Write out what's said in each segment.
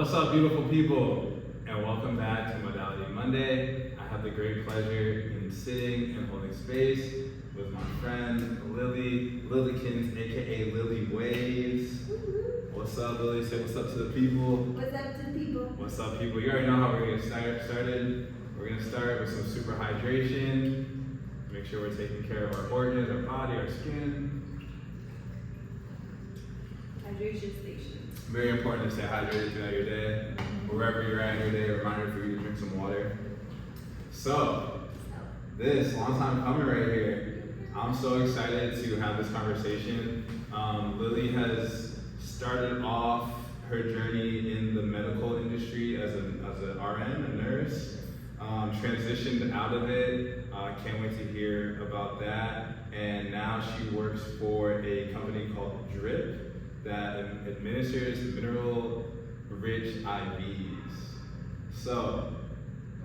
What's up, beautiful people, and welcome back to Modality Monday. I have the great pleasure in sitting and holding space with my friend Lili, Lilykins, aka Lili Waves. What's up, Lili? Say what's up to the people. What's up to the people? What's up, people? You already know how we're gonna started. We're gonna start with some super hydration. Make sure we're taking care of our organs, our body, our skin. Hydration station. Very important to stay hydrated throughout your day. Wherever you're at in your day, a reminder for you to drink some water. So, this long time coming right here. I'm so excited to have this conversation. Lili has started off her journey in the medical industry as an RN, a nurse. Transitioned out of it. Can't wait to hear about that. And now she works for a company called Drip that administers mineral-rich IVs. So,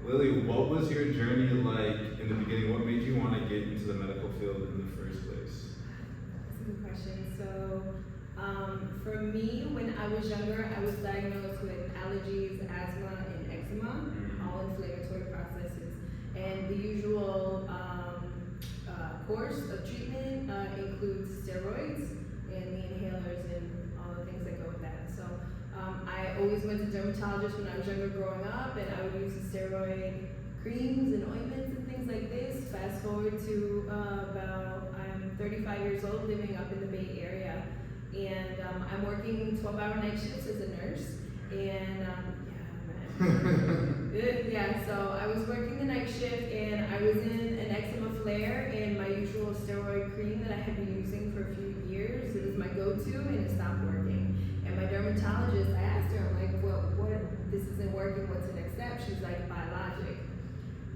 Lili, what was your journey like in the beginning? What made you want to get into the medical field in the first place? That's a good question. So, for me, when I was younger, I was diagnosed with allergies, asthma, and eczema, all inflammatory processes. And the usual course of treatment includes steroids and the inhalers and all the things that go with that. So I always went to dermatologists when I was younger growing up, and I would use the steroid creams and ointments and things like this. Fast forward to about, I'm 35 years old, living up in the Bay Area, and I'm working 12-hour night shifts as a nurse, and yeah, so I was working the night shift, and I was in an eczema flare, and my usual steroid cream that I had been using for a few years, it was my go-to, and it stopped working. And my dermatologist, I asked her, I'm like, what, this isn't working, what's the next step? She's like, biologic.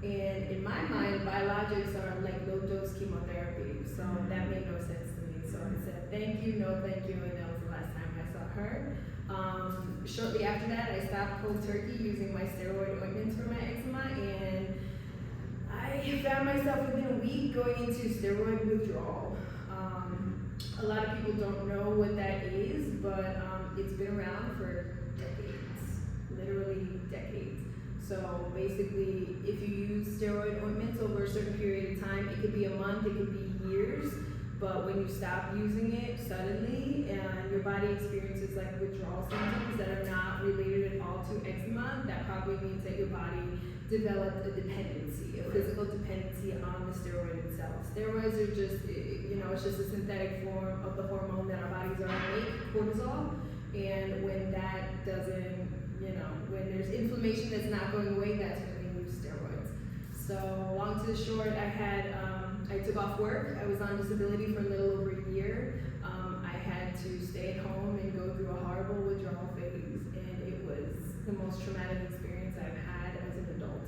And in my mind, biologics are like low-dose chemotherapy, so that made no sense to me. So I said, thank you, no thank you, and that was the last time I saw her. Shortly after that, I stopped cold turkey using my steroid ointments for my eczema, and I found myself within a week going into steroid withdrawal. A lot of people don't know what that is, but it's been around for decades, literally decades. So basically, if you use steroid ointments over a certain period of time, it could be a month, it could be years, but when you stop using it suddenly and your body experiences like withdrawal symptoms that are not related at all to eczema, that probably means that your body developed a dependency, a physical dependency on the steroid itself. Steroids are just, it's just a synthetic form of the hormone that our bodies already make, cortisol, and when that doesn't, when there's inflammation that's not going away, that's when we use steroids. So long to the short, I took off work. I was on disability for a little over a year. I had to stay at home and go through a horrible withdrawal phase, and it was the most traumatic experience I've had as an adult.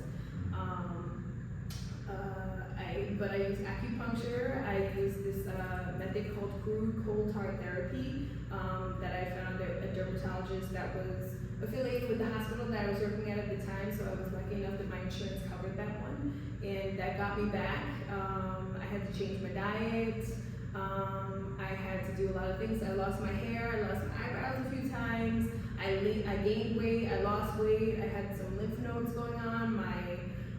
But I used acupuncture. I used this method called crude cold heart therapy that I found a dermatologist that was affiliated with the hospital that I was working at the time, so I was lucky enough that my insurance covered that one, and that got me back. I had to change my diet. I had to do a lot of things. I lost my hair, I lost my eyebrows a few times. I gained weight, I lost weight. I had some lymph nodes going on.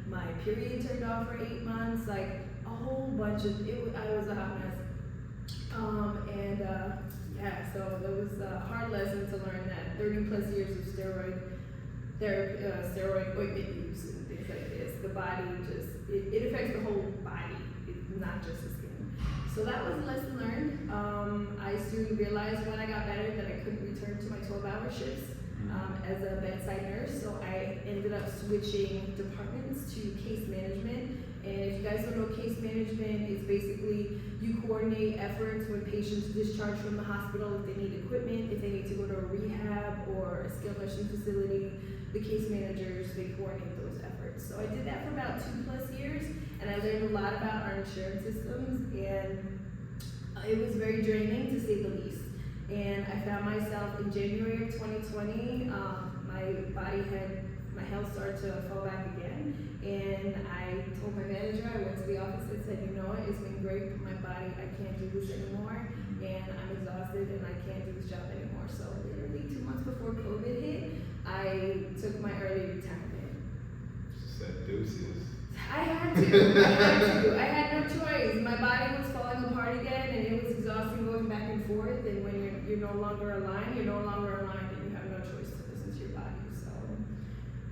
My period turned off for 8 months. Like a whole bunch of I was a hot mess. So it was a hard lesson to learn that 30 plus years of steroid therapy, steroid ointment use and things like this, the body just, it affects the whole body, not just the skin. So that was a lesson learned. I soon realized when I got better that I couldn't return to my 12-hour shifts as a bedside nurse, so I ended up switching departments to case management. And if you guys don't know, case management is basically you coordinate efforts when patients discharge from the hospital, if they need equipment, if they need to go to a rehab or a skilled nursing facility. The case managers, they coordinate those efforts. So I did that for about 2+ years, and I learned a lot about our insurance systems, and it was very draining to say the least. And I found myself in January of 2020, my health started to fall back again, and I told my manager, I went to the office and said, you know what, it's been great, but my body, I can't do this anymore, and I'm exhausted and I can't do this job anymore. So literally 2 months before COVID hit, I took my early retirement. She said deuces. I had to. I had no choice. My body was falling apart again, and it was exhausting going back and forth. And when you're no longer aligned, and you have no choice to listen to your body.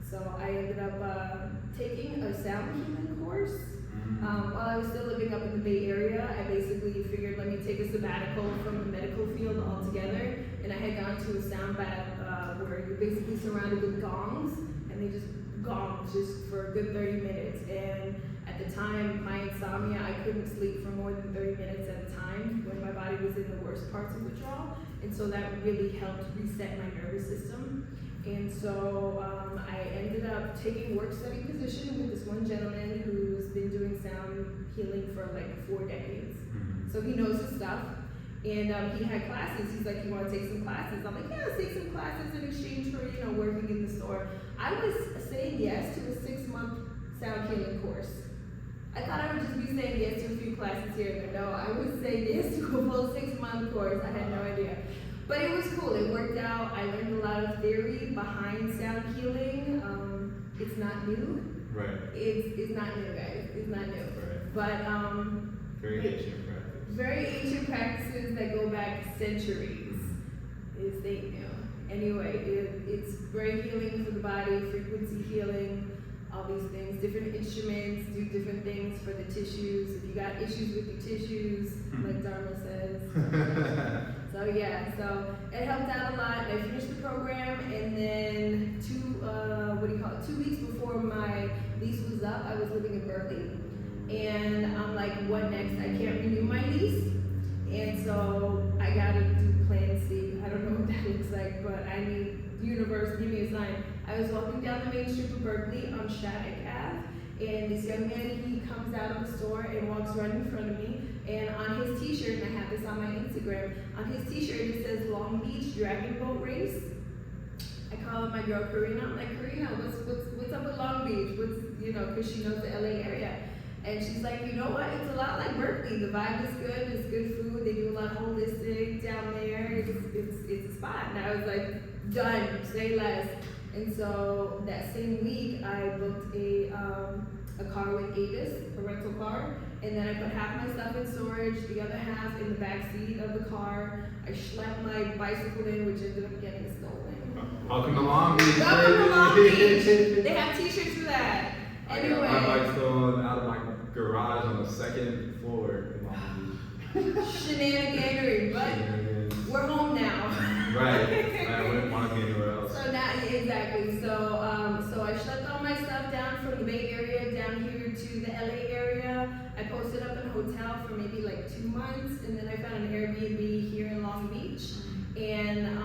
So I ended up taking a sound healing course. While I was still living up in the Bay Area, I basically figured let me take a sabbatical from the medical field altogether. And I had gone to a sound bath where you're basically surrounded with gongs, and they just gong just for a good 30 minutes. And at the time, my insomnia, I couldn't sleep for more than 30 minutes at a time when my body was in the worst parts of withdrawal. And so that really helped reset my nervous system. And so I ended up taking work study position with this one gentleman who's been doing sound healing for like 4 decades. So he knows his stuff. And he had classes. He's like, you want to take some classes? I'm like, yeah, let's take some classes in exchange for, working in the store. I was saying yes to a 6-month sound healing course. I thought I would just be saying yes to a few classes here and there. No, I was saying yes to a full 6-month course. I had no idea. But it was cool. It worked out. I learned a lot of theory behind sound healing. It's not new. Right. It's not new, guys. It's not new. Right. But very ancient practice. Very ancient practices that go back centuries. Is they Anyway, it's very healing for the body, frequency healing, all these things. Different instruments do different things for the tissues. If you got issues with your tissues, like Dharma says. So it helped out a lot. I finished the program, and then 2 weeks before my lease was up, I was living in Berkeley. And I'm like, what next? I can't renew my lease. And so I gotta do plan C. I don't know what that looks like, but I need the universe, give me a sign. I was walking down the main street of Berkeley on Shattuck Ave, and this young man, he comes out of the store and walks right in front of me. And on his t-shirt, and I have this on my Instagram, on his t-shirt it says Long Beach Dragon Boat Race. I call up my girl Karina. I'm like, Karina, what's up with Long Beach? Because she knows the LA area. And she's like, you know what? It's a lot like Berkeley. The vibe is good. It's good food. They do a lot of holistic down there. It's a spot. And I was like, done. Say less. And so that same week, I booked a car with Avis, a rental car. And then I put half my stuff in storage, the other half in the back seat of the car. I schlepped my bicycle in, which ended up getting stolen. Welcome to Long Beach. Welcome to Long Beach. They have t-shirts for that. Anyway. I got my bike stolen out of my garage on the 2nd floor in Long Beach. Shenaniganery, but we're home now. Right. I wouldn't want to be anywhere else. So now, exactly. So I schlepped all my stuff down from the Bay Area down here to the LA area. I posted up in a hotel for maybe like 2 months, and then I found an Airbnb here in Long Beach. And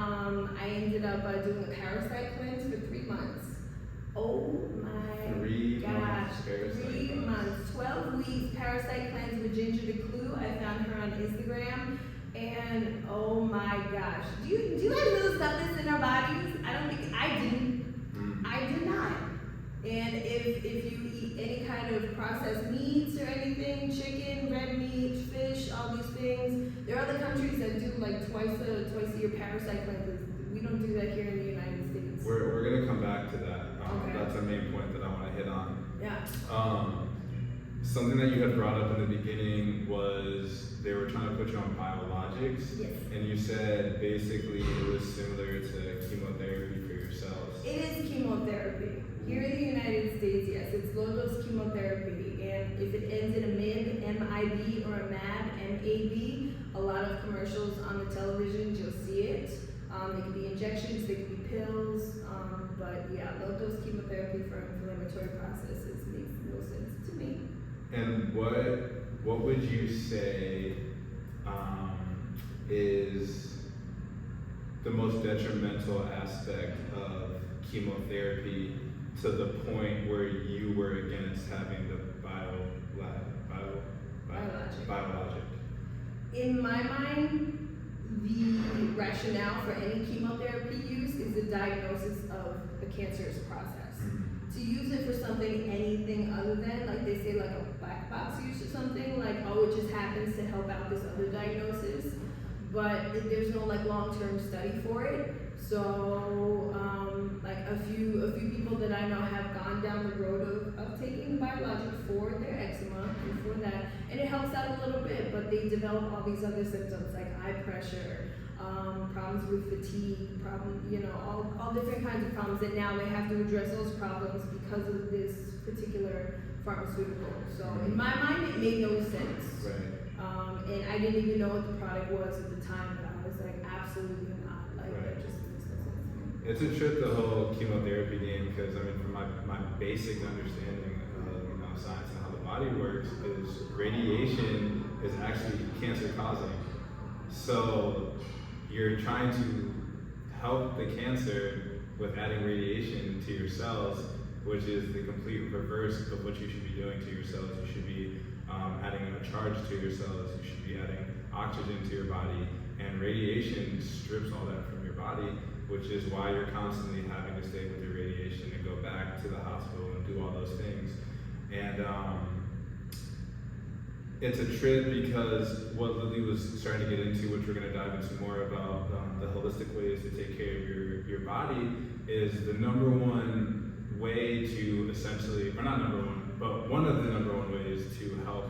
I ended up doing a parasite cleanse for 3 months. Oh my 3 gosh, months. 3 months, 12 weeks parasite cleanse with Ginger the Clue. I found her on Instagram, and oh my gosh, do you guys know the stuff that's in our bodies? I didn't. I did not. And if you eat any kind of processed meats or anything, chicken, red meat, fish, all these things, there are other countries that do like twice a year parasite cleanses. We don't do that here in the United States. We're gonna come back to that. Okay. That's a main point that I want to hit on. Yeah. Something that you had brought up in the beginning was they were trying to put you on biologics. Yes. And you said basically it was similar to chemotherapy for your cells. It is chemotherapy. Here in the United States, yes, it's low-dose chemotherapy. And if it ends in a MIB, M-I-B, or a MAB, M-A-B, a lot of commercials on the television, you'll see it. They could be injections, they could be pills, but yeah, low-dose chemotherapy for inflammatory processes makes no sense to me. And what would you say is the most detrimental aspect of chemotherapy to the point where you were against having the biologic? In my mind, the rationale for any chemotherapy use is the diagnosis of a cancerous process. To use it for something, anything other than, like they say, like a black box use or something, like, oh, it just happens to help out this other diagnosis, but there's no like long-term study for it. So, like a few people that I know have gone down the road of taking biologic for their eczema and for that, and it helps out a little bit, but they develop all these other symptoms like eye pressure, problems with fatigue, all different kinds of problems that now they have to address those problems because of this particular pharmaceutical. So in my mind, it made no sense. Right. And I didn't even know what the product was at the time, but I was like, absolutely not. Like, Right. that just makes no sense to me. It's a trip, the whole chemotherapy game, because I mean, from my basic understanding of science and how the body works, is radiation is actually cancer causing. So you're trying to help the cancer with adding radiation to your cells, which is the complete reverse of what you should be doing to your cells. You should be adding a charge to your cells. You should be adding oxygen to your body, and radiation strips all that from your body, which is why you're constantly having to stay with your radiation and go back to the hospital and do all those things. And it's a trip because what Lili was starting to get into, which we're going to dive into more about, the holistic ways to take care of your body, is the number one way to essentially, or not number one, but one of the number one ways to help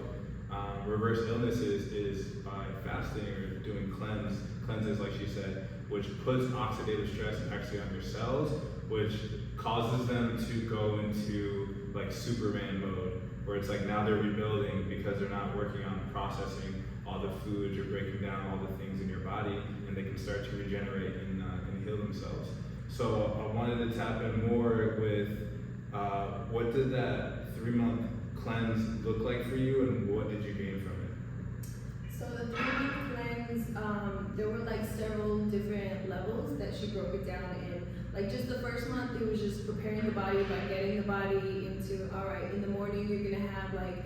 reverse illnesses is by fasting or doing cleanses, like she said, which puts oxidative stress actually on your cells, which causes them to go into like Superman mode, where it's like now they're rebuilding because they're not working on processing all the foods or breaking down all the things in your body, and they can start to regenerate and heal themselves. So I wanted to tap in more with what did that 3-month cleanse look like for you, and what did you gain from it? So the 3-month cleanse, there were like several different levels that she broke it down in. Like just the first month, it was just preparing the body by getting the body into, all right, in the morning you're gonna have like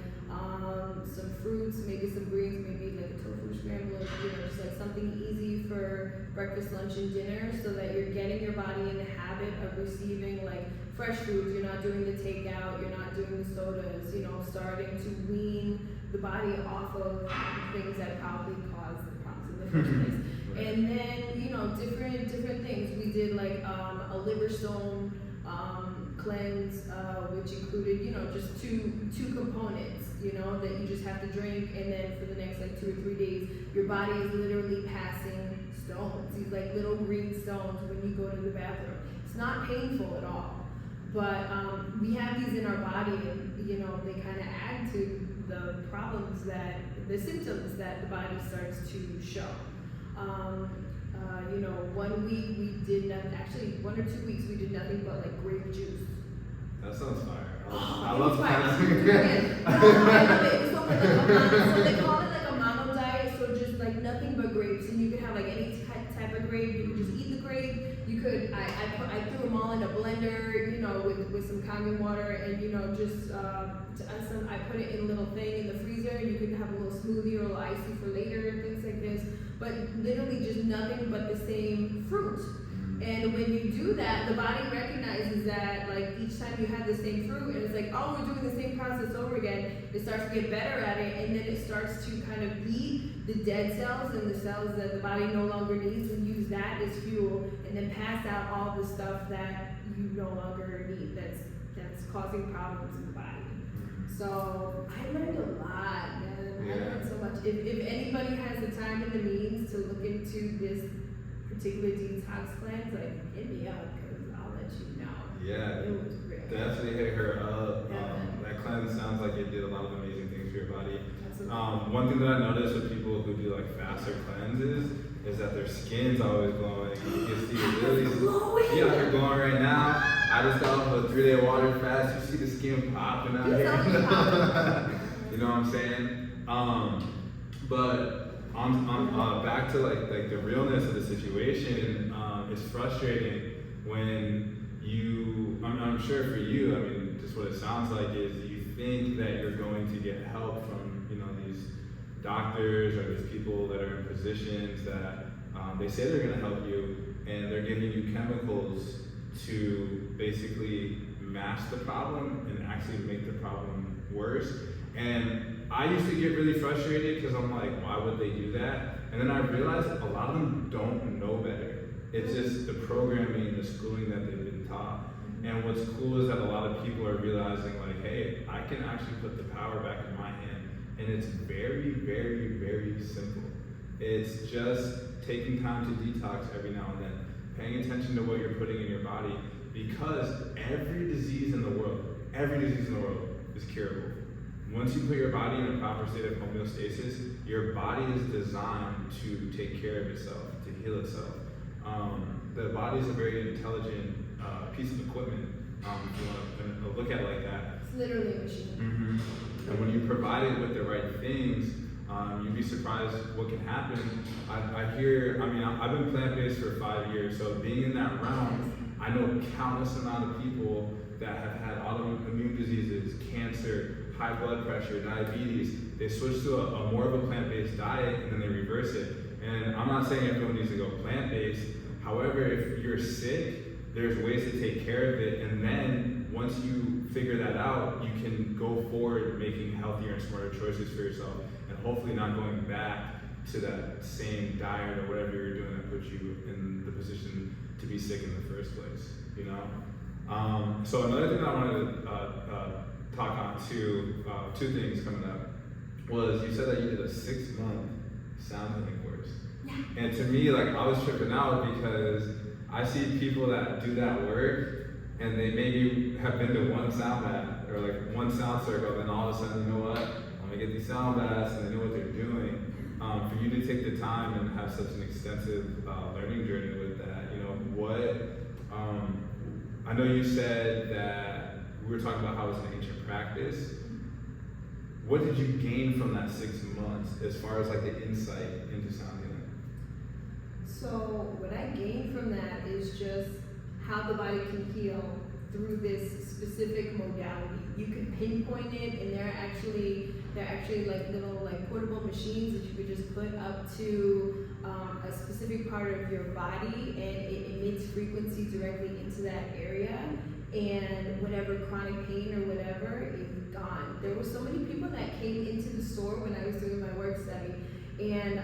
some fruits, maybe some greens, maybe like a tofu scramble, just like something easy for breakfast, lunch, and dinner, so that you're getting your body in the habit of receiving like fresh foods. You're not doing the takeout, you're not doing the sodas, starting to wean the body off of things that probably caused the problems in the first place. And then, different things. We did like a liver stone cleanse, which included, just two components, that you just have to drink, and then for the next like 2 or 3 days, your body is literally passing stones, these like little green stones when you go to the bathroom. It's not painful at all, but we have these in our body, and they kind of add to the the symptoms that the body starts to show. 1 week we did nothing, actually 1 or 2 weeks we did nothing but like grape juice. That sounds fire. I It love was fire. fasting. I love it. So they call it like a mono diet, so just like nothing but grapes, and you could have like any type of grape. You could just eat the grape. You could, I threw them all in a blender, with some Kangen water, and I put it in a little thing in the freezer. You could have a little smoothie or a little icy for later and things like this. But literally just nothing but the same fruit. And when you do that, the body recognizes that like each time you have the same fruit, and it's like, oh, we're doing the same process over again. It starts to get better at it, and then it starts to kind of eat the dead cells and the cells that the body no longer needs, and use that as fuel, and then pass out all the stuff that you no longer need that's causing problems in the body. So I learned a lot, man. Yeah. I learned so much. If anybody has the time and the means to look into this particular detox cleanse, like hit me up, because I'll let you know. Yeah, It was real. definitely hit her up. Yeah. That cleanse sounds like it did a lot of amazing things for your body. Absolutely. One thing that I noticed with people who do like faster cleanses is that their skin's always glowing. You can see the lilies. Glowing. Yeah, they're glowing right now. I just got off a 3-day water fast. You see the skin popping out It's here. always popping. You know what I'm saying? But on back to like the realness of the situation. It's frustrating when I'm sure for you, I mean, just what it sounds like is you think that you're going to get help from these doctors or these people that are in positions that they say they're going to help you, and they're giving you chemicals to basically mask the problem and actually make the problem worse. And I used to get really frustrated because I'm like, why would they do that? And then I realized a lot of them don't know better. It's just the programming and the schooling that they've been taught. And what's cool is that a lot of people are realizing like, hey, I can actually put the power back in my hand. And it's very, very, very simple. It's just taking time to detox every now and then, paying attention to what you're putting in your body, because every disease in the world is curable. Once you put your body in a proper state of homeostasis, your body is designed to take care of itself, to heal itself. The body is a very intelligent piece of equipment, if you want to look at it like that. It's literally a machine. And when you provide it with the right things, you'd be surprised what can happen. I've been plant-based for 5 years, so being in that realm, I know countless amount of people that have had autoimmune diseases, cancer, high blood pressure, diabetes. They switch to a more of a plant-based diet and then they reverse it. And I'm not saying everyone needs to go plant-based. However, if you're sick, there's ways to take care of it. And then once you figure that out, you can go forward making healthier and smarter choices for yourself, and hopefully not going back to that same diet or whatever you're doing that puts you in the position to be sick in the first place, you know? So another thing that I wanted to talk on too, two things coming up, was you said that you did a 6-month sound healing course. Yeah. And to me, like, I was tripping out because I see people that do that work and they maybe have been to one sound bath or like one sound circle, then all of a sudden, you know what, I'm gonna get these sound baths and they know what they're doing. For you to take the time and have such an extensive learning journey with that, you know, I know you said that we were talking about how it's an ancient practice. What did you gain from that 6 months as far as like the insight into sound healing? So what I gained from that is just how the body can heal through this specific modality. You can pinpoint it, and they're actually like little like portable machines that you could just put up to a specific part of your body, and it emits frequency directly into that area, and whatever chronic pain or whatever is gone. There were so many people that came into the store when I was doing my work study, and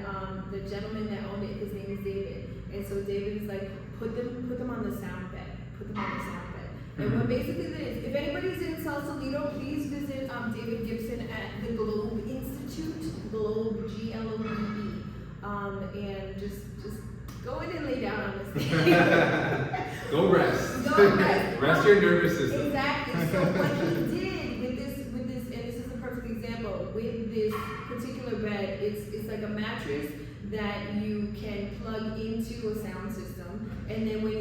the gentleman that owned it, his name is David, and so David is like, put them on the sound bed, put them on the sound bed. And what basically it is, if anybody's in Sausalito, please visit David Gibson at the Globe Institute, Globe, Globe, and just go in and lay down on this thing. Go rest. Go rest. Rest your nervous system. Exactly. So what he did with this, and this is a perfect example, with this particular bed, it's like a mattress that you can plug into a sound system, and then when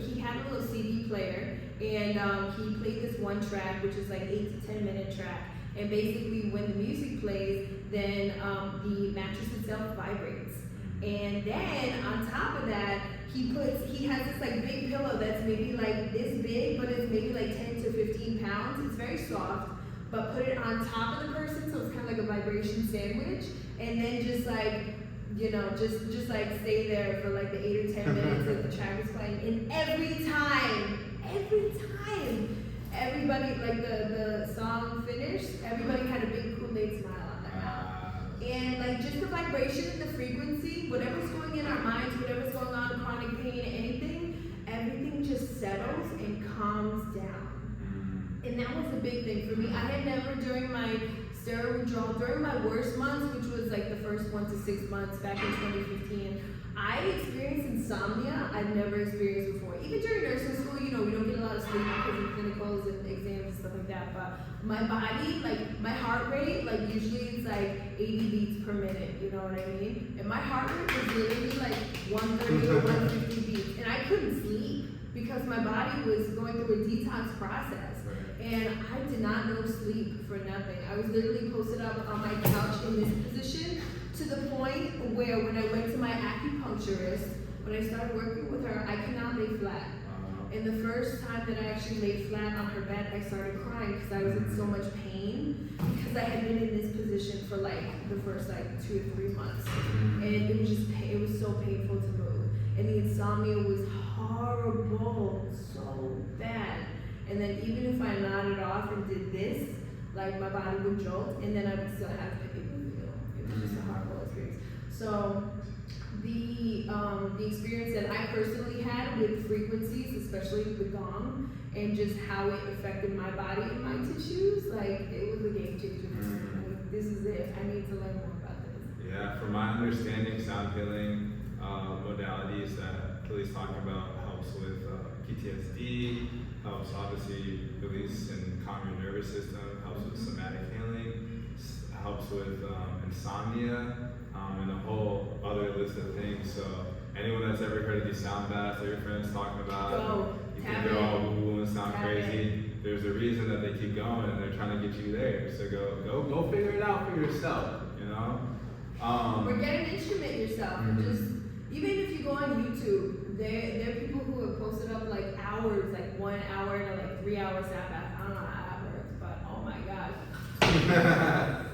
he had a little CD player, and he played this one track, which is like 8 to 10 minute track, and basically when the music plays, then the mattress itself vibrates, and then on top of that, he has this like big pillow that's maybe like this big, but it's maybe like 10 to 15 pounds. It's very soft, but put it on top of the person, so it's kind of like a vibration sandwich, and then just like, you know, just like stay there for like the 8 or 10 minutes that the track is playing, and every time, everybody, like the song finished, everybody had a big Kool-Aid smile on their mouth. And like just the vibration and the frequency, whatever's going in our minds, whatever's going on, chronic pain, anything, everything just settles and calms down. And that was a big thing for me. I had never, during my steroid withdrawal, during my worst months, which was like the first 1 to 6 months back in 2015, I experienced insomnia I'd never experienced before. Even during nursing school, you know, we don't get a lot of sleep because of clinicals and exams and stuff like that, but my body, like my heart rate, like usually it's like 80 beats per minute, you know what I mean? And my heart rate was literally like 130 or 150 beats, and I couldn't sleep because my body was going through a detox process. And I did not know sleep for nothing. I was literally posted up on my couch in this position, to the point where when I went to my acupuncturist, when I started working with her, I could not lay flat. And the first time that I actually laid flat on her bed, I started crying because I was in so much pain, because I had been in this position for like the first like 2 or 3 months. And it was just, it was so painful to move. And the insomnia was horrible, so bad. And then even if I nodded off and did this, like my body would jolt, and then I would still have to. It was just a horrible experience. So the the experience that I personally had with frequencies, especially with gong, and just how it affected my body and my tissues, like it was a game changer for me. Like, this is it. I need to learn more about this. Yeah, from my understanding, sound healing modalities that Lily's talking about helps with PTSD, helps obviously release and calm your nervous system, helps with somatic healing, helps with insomnia, and a whole other list of things. So anyone that's ever heard of these sound baths that your friends talking about, you think they're all woo and sound crazy. There's a reason that they keep going and they're trying to get you there. So go figure it out for yourself, you know? Or get an instrument yourself. Just even if you go on YouTube, there are people who have posted up like hours, like 1 hour to like 3 hours sound bath. I don't know how that works, but oh my gosh.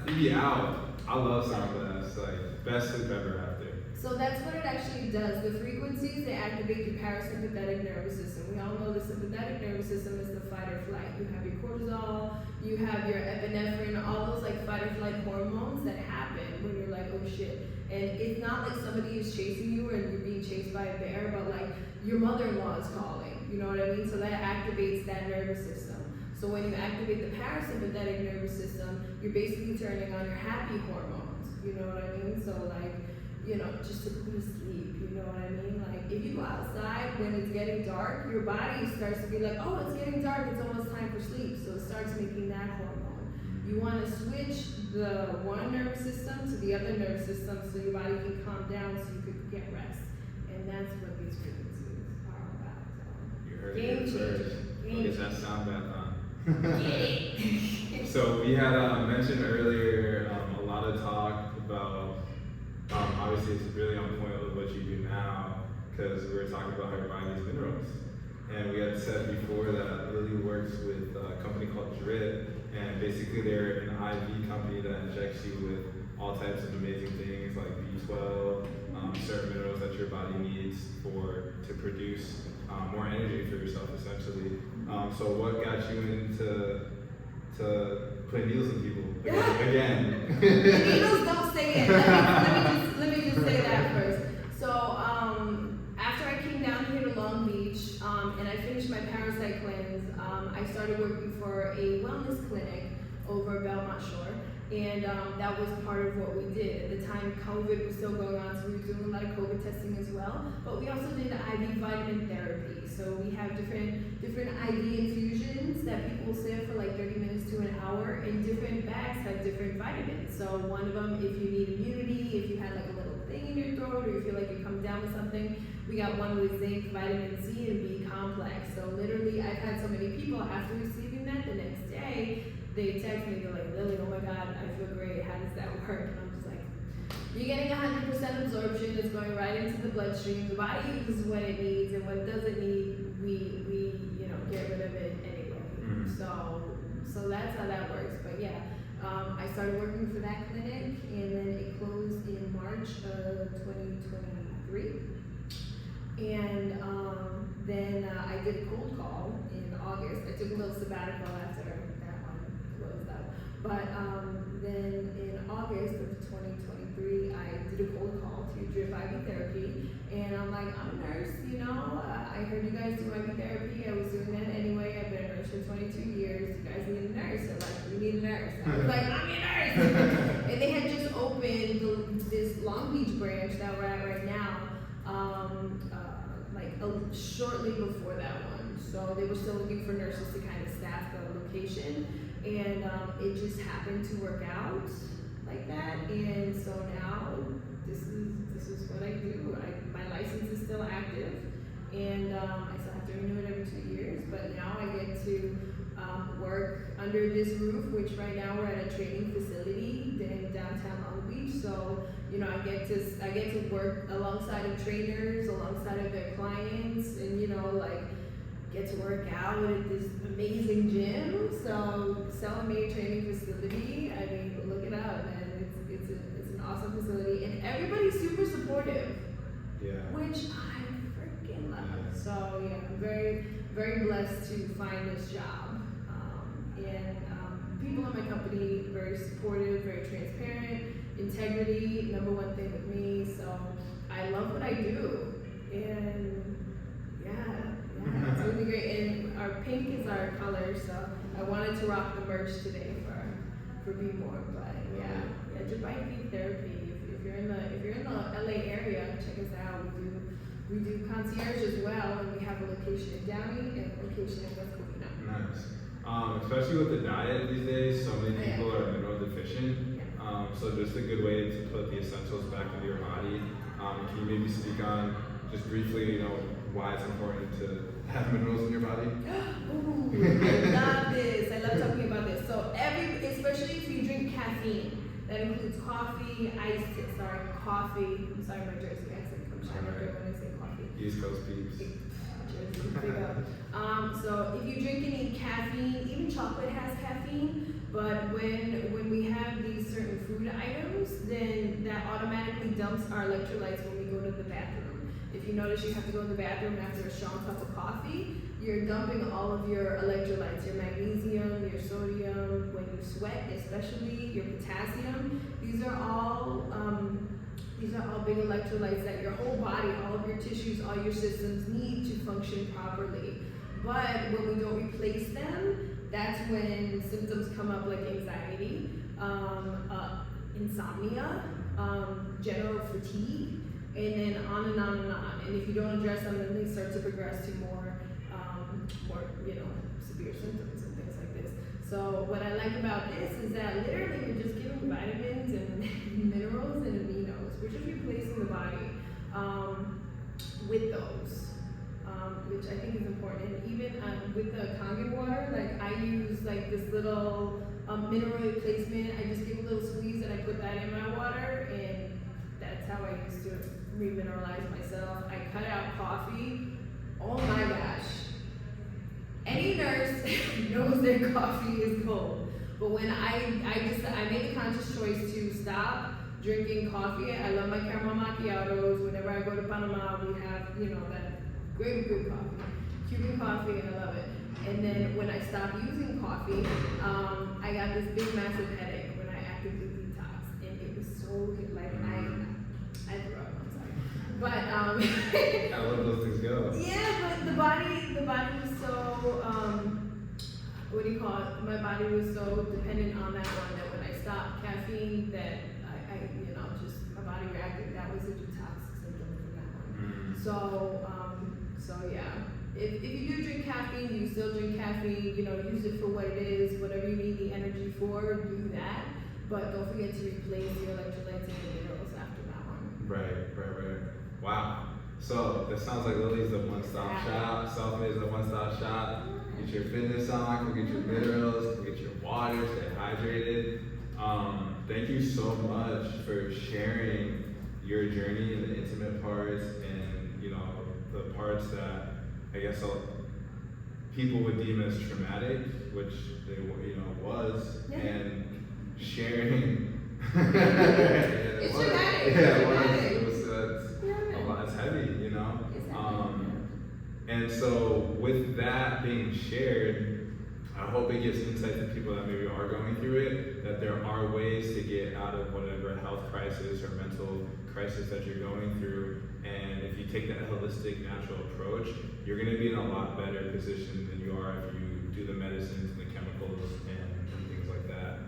You be out. I love sound baths, like best sleep ever after. So that's what it actually does. The frequencies, they activate your parasympathetic nervous system. We all know the sympathetic nervous system is the fight or flight. You have your cortisol, you have your epinephrine, all those like fight or flight hormones that happen when you're like, oh shit. And it's not like somebody is chasing you and you're being chased by a bear, but like your mother-in-law is calling. You know what I mean? So that activates that nervous system. So when you activate the parasympathetic nervous system, you're basically turning on your happy hormones. You know what I mean? So like, you know, just to go to sleep, you know what I mean? Like, if you go outside when it's getting dark, your body starts to be like, oh, it's getting dark, it's almost time for sleep. So it starts making that hormone. You want to switch the one nervous system to the other nervous system so your body can calm down so you can get rest. And that's what these frequencies are about. So. You heard Game it first. changer. Get that sound bath on. Yeah. So we had mentioned earlier a lot of talk about, obviously it's really on point with what you do now, because we were talking about how your body needs minerals. And we had said before that Lili works with a company called Drip, and basically they're an IV company that injects you with all types of amazing things like B12, certain minerals that your body needs to produce more energy for yourself, essentially. So what got you into putting needles in people again? The needles don't stay in. Let me just say that first. So after I came down here to Long Beach and I finished my parasite cleanse, I started working for a wellness clinic over Belmont Shore. And that was part of what we did. At the time, COVID was still going on, so we were doing a lot of COVID testing as well. But we also did IV vitamin therapy. So we have different IV infusions that people will sit for like 30 minutes to an hour, and different bags have different vitamins. So one of them, if you need immunity, if you had like a little thing in your throat, or you feel like you're coming down with something, we got one with zinc, vitamin C, and B complex. So literally, I've had so many people after receiving that the next day, they text me, they're like, Lili, oh my God, I feel great, how does that work? And I'm just like, you're getting 100% absorption, it's going right into the bloodstream, the body uses what it needs, and what it doesn't need, we get rid of it anyway. So that's how that works, but yeah, I started working for that clinic, and then it closed in March of 2023, and then I did a cold call in August. I took a little sabbatical after that one closed out. But then in August of 2023, I did a cold call to Drip IV Therapy. And I'm like, I'm a nurse, you know. I heard you guys do IV therapy. I was doing that anyway. I've been a nurse for 22 years. You guys need a nurse. They're like, we need a nurse. I was like, I'm your nurse. And they had just opened this Long Beach branch that we're at right now. Shortly before that one. So they were still looking for nurses to kind of staff the location, and it just happened to work out like that. And so now this is what I do. My license is still active, and I still have to renew it every 2 years. But now I get to work under this roof, which right now we're at a training facility in downtown Long Beach. So I get to work alongside of trainers, alongside of their clients, and get to work out at this amazing gym. So Salome Training Facility, I mean, look it up, man. It's an awesome facility, and everybody's super supportive. Yeah. Which I freaking love. So yeah, I'm very, very blessed to find this job. People in my company, very supportive, very transparent, integrity, number one thing with me. So I love what I do, and yeah, it's really great. And our pink is our color, so I wanted to rock the merch today for Be More. But yeah, Dubai Beat Therapy. If you're in the LA area, check us out. We do concierge as well, and we have a location in Downey and a location in West Covina. Nice. Especially with the diet these days, so many people are mineral deficient. So just a good way to put the essentials back into your body. Can you maybe speak on just briefly, why it's important to have minerals in your body? Ooh, I love this. I love talking about this. So especially if you drink caffeine, that includes coffee, coffee. I'm sorry, my Jersey accent comes out when I say coffee. East Coast peeps. Jersey, big up. So if you drink any caffeine, even chocolate has caffeine. But when we have these certain food items, then that automatically dumps our electrolytes when we go to the bathroom. If you notice you have to go to the bathroom after a strong cup of coffee, you're dumping all of your electrolytes, your magnesium, your sodium, when you sweat especially, your potassium. These are all big electrolytes that your whole body, all of your tissues, all your systems need to function properly. But when we don't replace them, that's when symptoms come up like anxiety, insomnia, general fatigue, and then on and on and on. And if you don't address them, then they start to progress to more severe symptoms and things like this. So what I like about this is that literally we're just giving vitamins and minerals and aminos. We're just replacing the body with those. Which I think is important. And even with the Kangen water, like I use like this little mineral replacement. I just give a little squeeze and I put that in my water, and that's how I used to remineralize myself. I cut out coffee. Oh my gosh. Any nurse knows their coffee is cold. But when I made the conscious choice to stop drinking coffee. I love my caramel macchiatos. Whenever I go to Panama, we have, that great coffee, Cuban coffee, and I love it. And then when I stopped using coffee, I got this big massive headache when I actively detoxed, and it was so like I threw up. I'm sorry, but how let those things go? Yeah, but the body was so what do you call it? My body was so dependent on that one that when I stopped caffeine, that I just my body reacted. That was a detox symptom from that one. So yeah, if you do drink caffeine, you still drink caffeine, use it for what it is, whatever you need the energy for, do that. But don't forget to replace your electrolytes and your minerals after that one. Right. Wow. So that sounds like Lili's the one-stop shop. Self-made is the one-stop shop. Get your fitness on, go get your minerals, go get your water, stay hydrated. Thank you so much for sharing your journey and the intimate parts and the parts that I guess people would deem as traumatic, which they was, and sharing. It's traumatic. It was a lot. It's heavy, And so with that being shared, I hope it gives insight to people that maybe are going through it, that there are ways to get out of whatever health crisis or mental crisis that you're going through. And if you take that holistic, natural approach, you're going to be in a lot better position than you are if you do the medicines and the chemicals and things like that.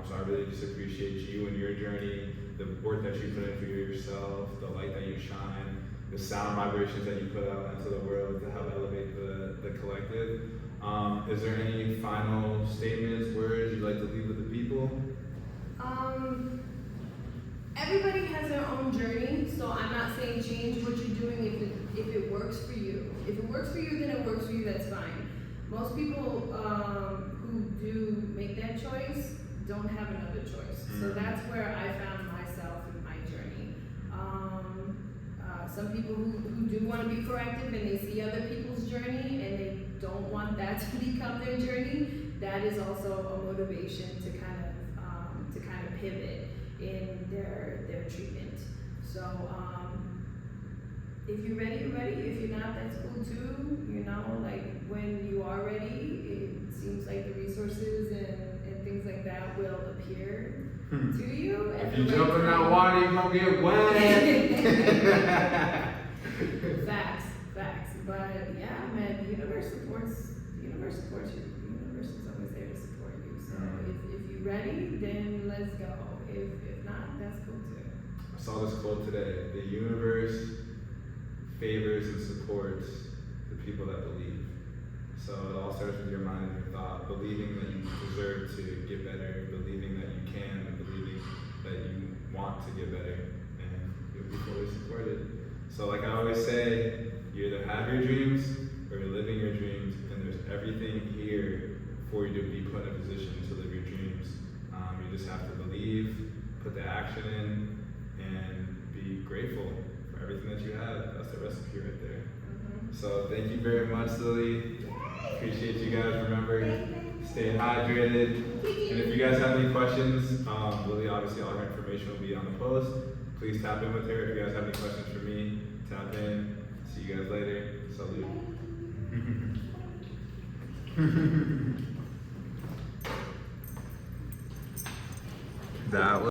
So I really just appreciate you and your journey, the work that you put in for yourself, the light that you shine, the sound vibrations that you put out into the world to help elevate the collective. Is there any final statements, words you'd like to leave with the people? Everybody has their own journey, so I'm not saying change what you're doing if it works for you. If it works for you, then it works for you, that's fine. Most people who do make that choice don't have another choice. So that's where I found myself in my journey. Some people who do want to be proactive and they see other people's journey and they don't want that to become their journey, that is also a motivation to kind of pivot in their treatment. So if you're ready, you're ready. If you're not, that's cool too. Like when you are ready, it seems like the resources and things like that will appear. to you. At If the you right jump in that time. water, you're gonna get wet. Facts. But yeah, man, the universe supports you. The universe is always there to support you. So if you're ready, then let's go. If not, that's cool too. I saw this quote today. The universe favors and supports the people that believe. So it all starts with your mind and your thought, believing that you deserve to get better, believing that you can, and believing that you want to get better, and you'll be fully supported. So like I always say, you either have your dreams or you're living your dreams, and there's everything here for you to be put in a position to live your dreams. You just have to believe, put the action in, and be grateful for everything that you have. That's the recipe right there. So thank you very much, Lili. Appreciate you guys. Remember, stay hydrated. And if you guys have any questions, Lili, obviously all her information will be on the post. Please tap in with her. If you guys have any questions for me, tap in. See you guys later. Salute. That was